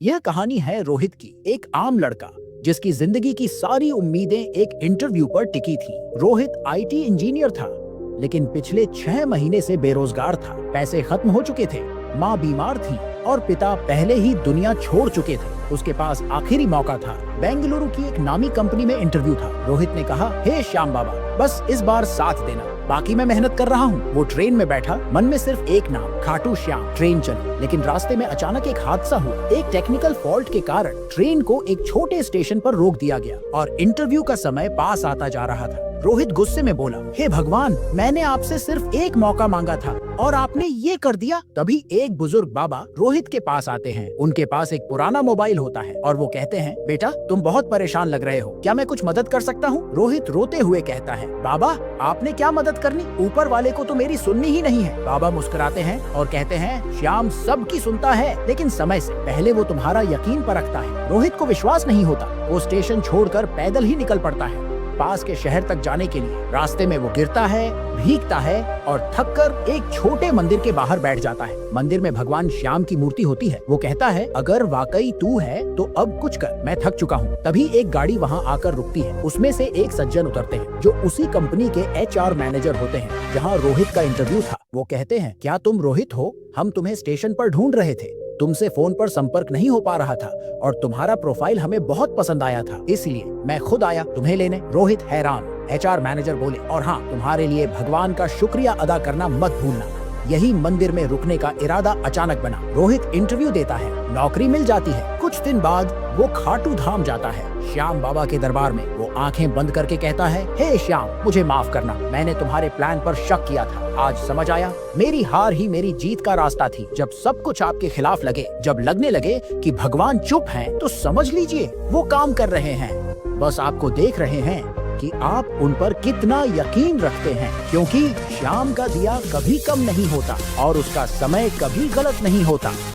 यह कहानी है रोहित की, एक आम लड़का जिसकी जिंदगी की सारी उम्मीदें एक इंटरव्यू पर टिकी थी। रोहित आईटी इंजीनियर था, लेकिन पिछले 6 महीने से बेरोजगार था। पैसे खत्म हो चुके थे, माँ बीमार थी और पिता पहले ही दुनिया छोड़ चुके थे। उसके पास आखिरी मौका था। बेंगलुरु की एक नामी कंपनी में इंटरव्यू था। रोहित ने कहा, हे श्याम बाबा, बस इस बार साथ देना, बाकी मैं मेहनत कर रहा हूँ। वो ट्रेन में बैठा, मन में सिर्फ एक नाम, खाटू श्याम। ट्रेन चली, लेकिन रास्ते में अचानक एक हादसा हुआ। एक टेक्निकल फॉल्ट के कारण ट्रेन को एक छोटे स्टेशन पर रोक दिया गया और इंटरव्यू का समय पास आता जा रहा था। रोहित गुस्से में बोला, हे भगवान, मैंने आपसे सिर्फ एक मौका मांगा था और आपने ये कर दिया। तभी एक बुजुर्ग बाबा रोहित के पास आते हैं। उनके पास एक पुराना मोबाइल होता है और वो कहते हैं, बेटा तुम बहुत परेशान लग रहे हो, क्या मैं कुछ मदद कर सकता हूँ? रोहित रोते हुए कहता है, बाबा आपने क्या मदद करनी, ऊपर वाले को तो मेरी सुननी ही नहीं है। बाबा मुस्कुराते हैं और कहते हैं, श्याम सबकी सुनता है, लेकिन समय से पहले वो तुम्हारा यकीन परखता है। रोहित को विश्वास नहीं होता। वो स्टेशन छोड़कर पैदल ही निकल पड़ता है पास के शहर तक जाने के लिए। रास्ते में वो गिरता है, भीगता है और थककर एक छोटे मंदिर के बाहर बैठ जाता है। मंदिर में भगवान श्याम की मूर्ति होती है। वो कहता है, अगर वाकई तू है तो अब कुछ कर, मैं थक चुका हूँ। तभी एक गाड़ी वहाँ आकर रुकती है। उसमें से एक सज्जन उतरते हैं जो उसी कंपनी के HR मैनेजर होते हैं जहाँ रोहित का इंटरव्यू था। वो कहते हैं, क्या तुम रोहित हो? हम तुम्हें स्टेशन पर ढूंढ रहे थे, तुमसे फोन पर संपर्क नहीं हो पा रहा था और तुम्हारा प्रोफाइल हमें बहुत पसंद आया था, इसलिए मैं खुद आया तुम्हें लेने। रोहित हैरान। HR मैनेजर बोले, और हाँ, तुम्हारे लिए भगवान का शुक्रिया अदा करना मत भूलना। यही मंदिर में रुकने का इरादा अचानक बना। रोहित इंटरव्यू देता है, नौकरी मिल जाती है। कुछ दिन बाद वो खाटू धाम जाता है, श्याम बाबा के दरबार में। वो आंखें बंद करके कहता है, हे श्याम, मुझे माफ करना, मैंने तुम्हारे प्लान पर शक किया था। आज समझ आया, मेरी हार ही मेरी जीत का रास्ता थी। जब सब कुछ आपके खिलाफ लगे, जब लगने लगे कि भगवान चुप हैं, तो समझ लीजिए वो काम कर रहे हैं। बस आपको देख रहे हैं कि आप उन पर कितना यकीन रखते हैं, क्योंकि श्याम का दिया कभी कम नहीं होता और उसका समय कभी गलत नहीं होता।